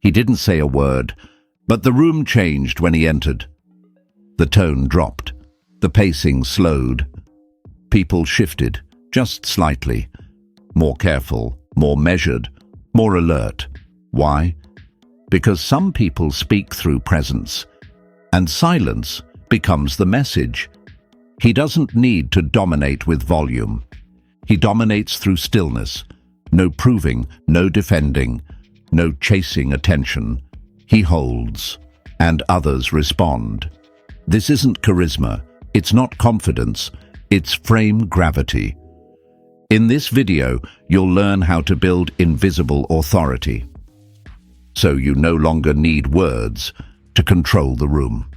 He didn't say a word, but the room changed when he entered. The tone dropped. The pacing slowed. People shifted, just slightly. More careful, more measured, more alert. Why? Because some people speak through presence, and silence becomes the message. He doesn't need to dominate with volume. He dominates through stillness. No proving, no defending, no chasing attention. He holds, and others respond. This isn't charisma. It's not confidence. It's frame gravity. In this video, you'll learn how to build invisible authority. So you no longer need words to control the room.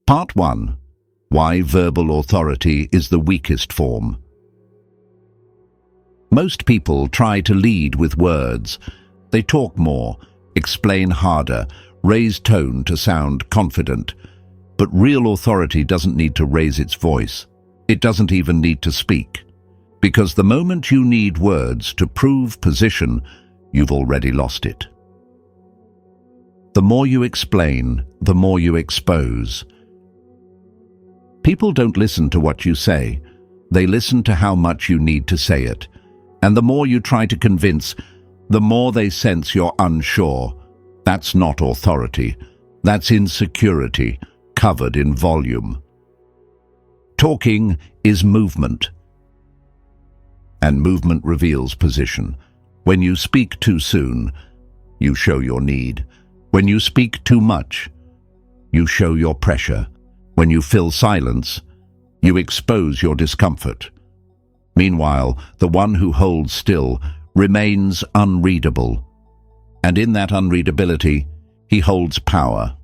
Part 1. Why verbal authority is the weakest form. Most people try to lead with words. They talk more, explain harder, raise tone to sound confident. But real authority doesn't need to raise its voice. It doesn't even need to speak. Because the moment you need words to prove position, you've already lost it. The more you explain, the more you expose. People don't listen to what you say. They listen to how much you need to say it. And the more you try to convince, the more they sense you're unsure. That's not authority. That's insecurity, covered in volume. Talking is movement. And movement reveals position. When you speak too soon, you show your need. When you speak too much, you show your pressure. When you fill silence, you expose your discomfort. Meanwhile, the one who holds still remains unreadable. And in that unreadability, he holds power.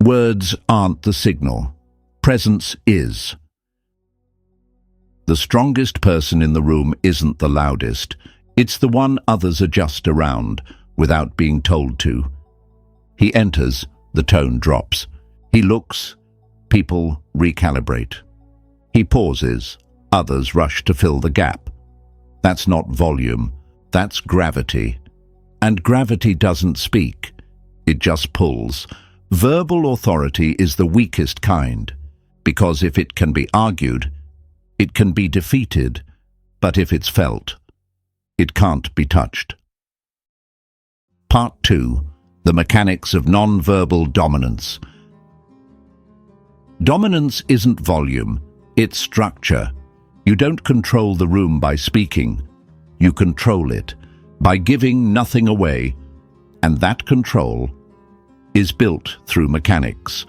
Words aren't the signal. Presence is. The strongest person in the room isn't the loudest. It's the one others adjust around without being told to. He enters, the tone drops. He looks, people recalibrate. He pauses, others rush to fill the gap. That's not volume, that's gravity. And gravity doesn't speak, it just pulls. Verbal authority is the weakest kind, because if it can be argued, it can be defeated, but if it's felt, it can't be touched. Part 2. The mechanics of nonverbal dominance. Dominance isn't volume, it's structure. You don't control the room by speaking. You control it by giving nothing away, and that control is built through mechanics.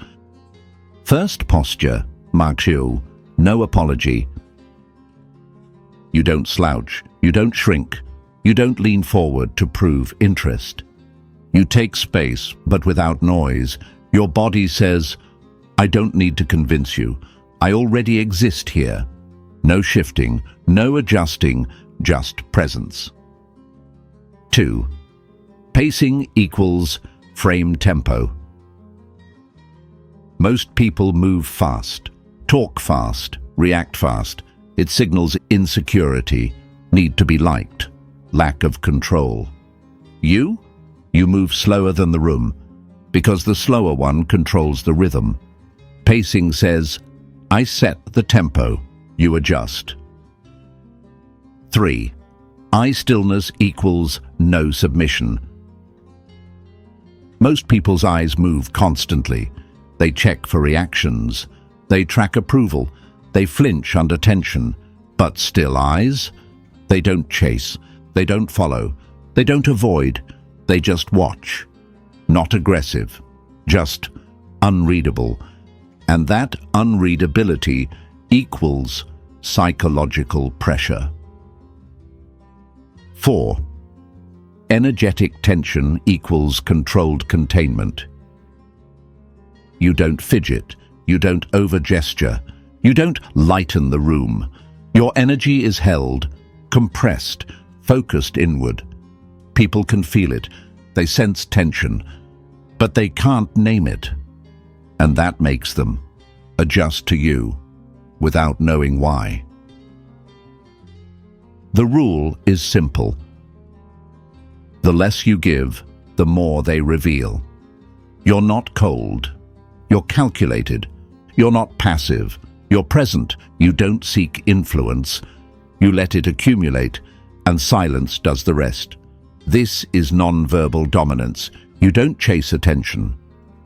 First posture, marxiu, no apology. You don't slouch, you don't shrink, you don't lean forward to prove interest. You take space, but without noise. Your body says, I don't need to convince you. I already exist here. No shifting, no adjusting, just presence. 2. Pacing equals frame tempo. Most people move fast, talk fast, react fast. It signals insecurity, need to be liked, lack of control. You move slower than the room, because the slower one controls the rhythm. Pacing says, I set the tempo, you adjust. 3. Eye stillness equals no submission. Most people's eyes move constantly. They check for reactions. They track approval. They flinch under tension. But still eyes? They don't chase. They don't follow. They don't avoid. They just watch. Not aggressive. Just unreadable. And that unreadability equals psychological pressure. 4. Energetic tension equals controlled containment. You don't fidget. You don't over-gesture. You don't lighten the room. Your energy is held, compressed, focused inward. People can feel it. They sense tension, but they can't name it. And that makes them adjust to you without knowing why. The rule is simple. The less you give, the more they reveal. You're not cold. You're calculated. You're not passive. You're present. You don't seek influence. You let it accumulate, and silence does the rest. This is non-verbal dominance. You don't chase attention.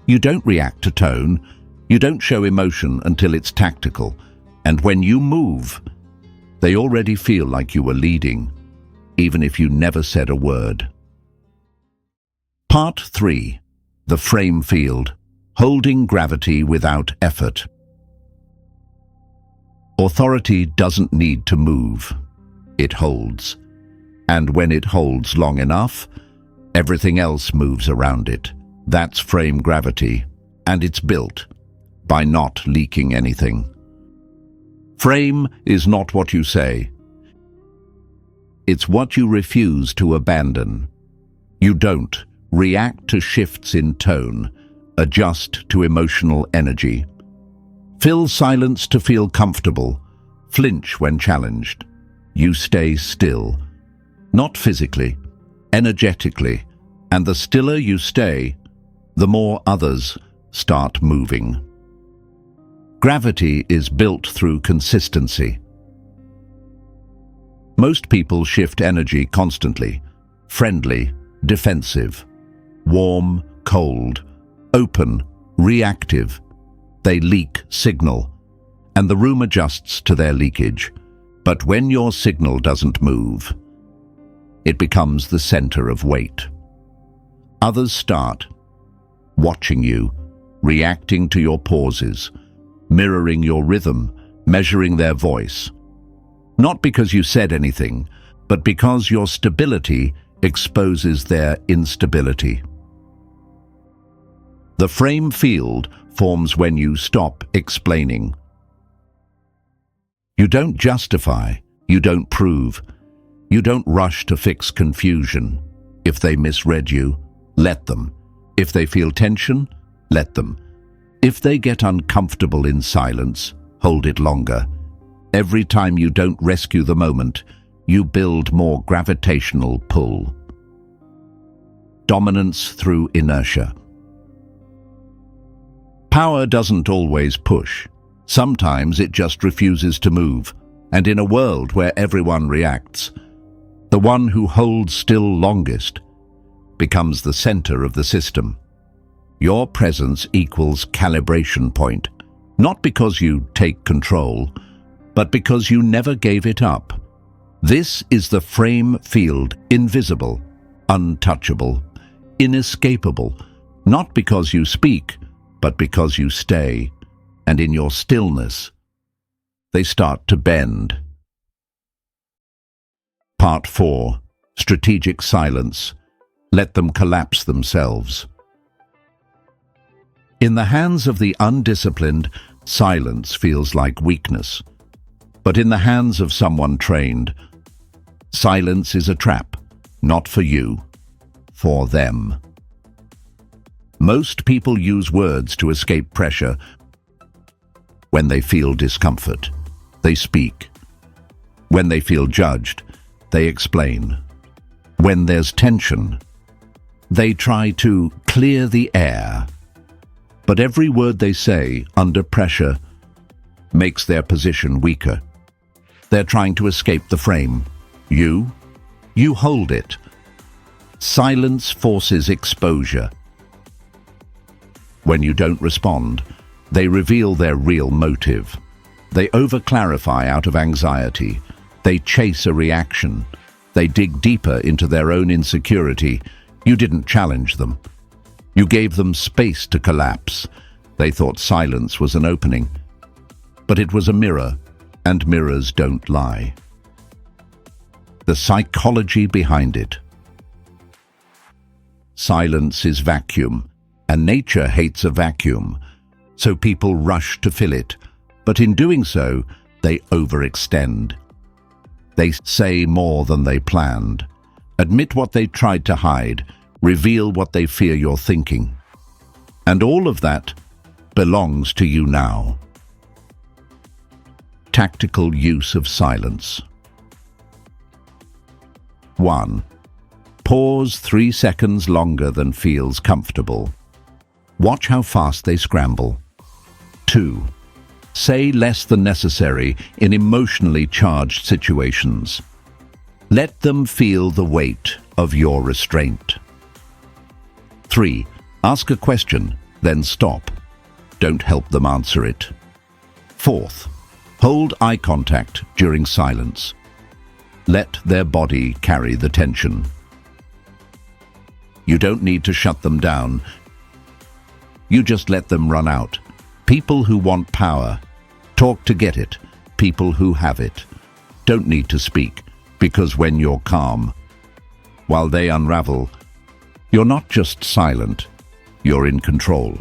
You don't react to tone. You don't show emotion until it's tactical. And when you move, they already feel like you were leading, even if you never said a word. Part 3. The frame field. Holding gravity without effort. Authority doesn't need to move. It holds. And when it holds long enough, everything else moves around it. That's frame gravity, and it's built by not leaking anything. Frame is not what you say. It's what you refuse to abandon. You don't react to shifts in tone, adjust to emotional energy. Fill silence to feel comfortable, flinch when challenged. You stay still, not physically, energetically, and the stiller you stay, the more others start moving. Gravity is built through consistency. Most people shift energy constantly, friendly, defensive, warm, cold, open, reactive. They leak signal, and the room adjusts to their leakage. But when your signal doesn't move, it becomes the center of weight. Others start watching you, reacting to your pauses, mirroring your rhythm, measuring their voice. Not because you said anything, but because your stability exposes their instability. The frame field forms when you stop explaining. You don't justify, you don't prove, you don't rush to fix confusion. If they misread you, let them. If they feel tension, let them. If they get uncomfortable in silence, hold it longer. Every time you don't rescue the moment, you build more gravitational pull. Dominance through inertia. Power doesn't always push. Sometimes it just refuses to move, and in a world where everyone reacts, the one who holds still longest becomes the center of the system. Your presence equals calibration point, not because you take control, but because you never gave it up. This is the frame field, invisible, untouchable, inescapable, not because you speak, but because you stay, and in your stillness, they start to bend. Part 4. Strategic silence. Let them collapse themselves. In the hands of the undisciplined, silence feels like weakness. But in the hands of someone trained, silence is a trap, not for you, for them. Most people use words to escape pressure. When they feel discomfort, they speak. When they feel judged, they explain. When there's tension, they try to clear the air. But every word they say under pressure makes their position weaker. They're trying to escape the frame. You hold it. Silence forces exposure. When you don't respond, they reveal their real motive. They over-clarify out of anxiety. They chase a reaction. They dig deeper into their own insecurity. You didn't challenge them. You gave them space to collapse. They thought silence was an opening. But it was a mirror, and mirrors don't lie. The psychology behind it. Silence is vacuum, and nature hates a vacuum, so people rush to fill it. But in doing so, they overextend. They say more than they planned, admit what they tried to hide, reveal what they fear you're thinking. And all of that belongs to you now. Tactical use of silence. 1. Pause 3 seconds longer than feels comfortable. Watch how fast they scramble. 2. Say less than necessary in emotionally charged situations. Let them feel the weight of your restraint. 3. Ask a question, then stop. Don't help them answer it. 4th. Hold eye contact during silence. Let their body carry the tension. You don't need to shut them down. You just let them run out. People who want power talk to get it. People who have it don't need to speak, because when you're calm, while they unravel, you're not just silent, you're in control.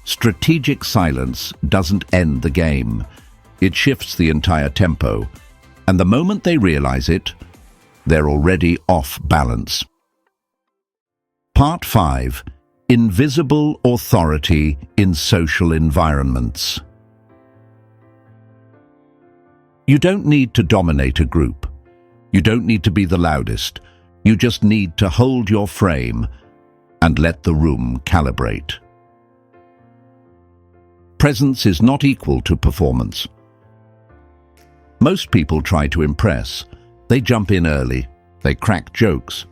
Strategic silence doesn't end the game. It shifts the entire tempo, and the moment they realize it, they're already off balance. Part 5. Invisible authority in social environments. You don't need to dominate a group. You don't need to be the loudest. You just need to hold your frame and let the room calibrate. Presence is not equal to performance. Most people try to impress. They jump in early. They crack jokes.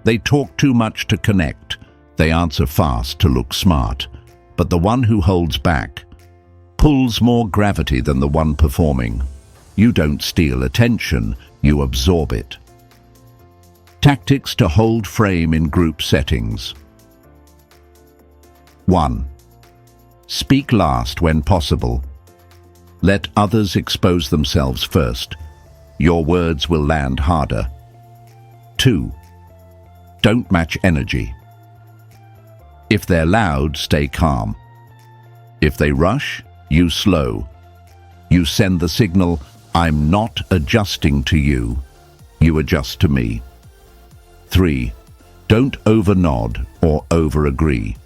They talk too much to connect. They answer fast to look smart. But the one who holds back pulls more gravity than the one performing. You don't steal attention, you absorb it. Tactics to hold frame in group settings. 1. Speak last when possible. Let others expose themselves first. Your words will land harder. 2. Don't match energy. If they're loud, stay calm. If they rush, you slow. You send the signal, I'm not adjusting to you. You adjust to me. 3. Don't over-nod or over-agree.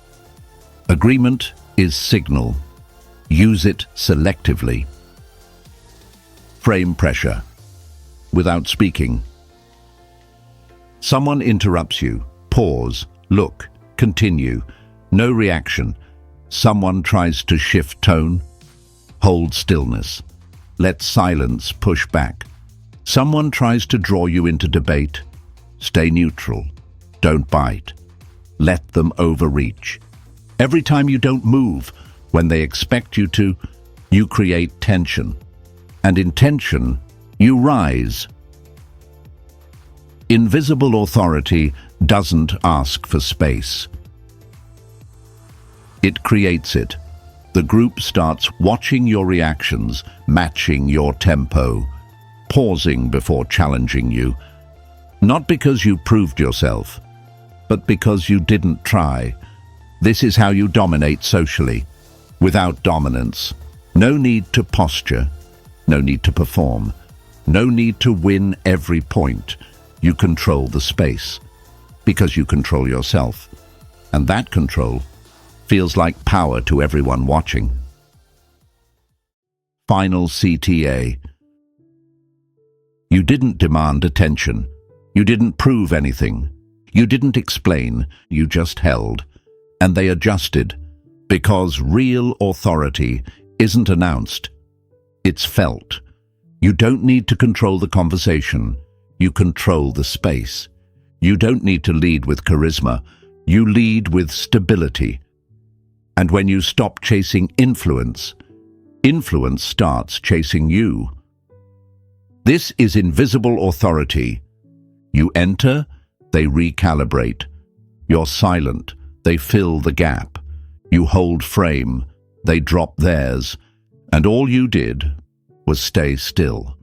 Agreement is signal. Use it selectively. Frame pressure. Without speaking. Someone interrupts you. Pause. Look. Continue. No reaction. Someone tries to shift tone. Hold stillness. Let silence push back. Someone tries to draw you into debate. Stay neutral. Don't bite. Let them overreach. Every time you don't move when they expect you to, you create tension. And in tension, you rise. Invisible authority doesn't ask for space. It creates it. The group starts watching your reactions, matching your tempo, pausing before challenging you. Not because you proved yourself, but because you didn't try. This is how you dominate socially. Without dominance, no need to posture, no need to perform, no need to win every point. You control the space, because you control yourself. And that control feels like power to everyone watching. Final CTA. You didn't demand attention. You didn't prove anything. You didn't explain. You just held. And they adjusted. Because real authority isn't announced. It's felt. You don't need to control the conversation. You control the space. You don't need to lead with charisma. You lead with stability. And when you stop chasing influence, influence starts chasing you. This is invisible authority. You enter, they recalibrate. You're silent, they fill the gap. You hold frame, they drop theirs. And all you did was stay still.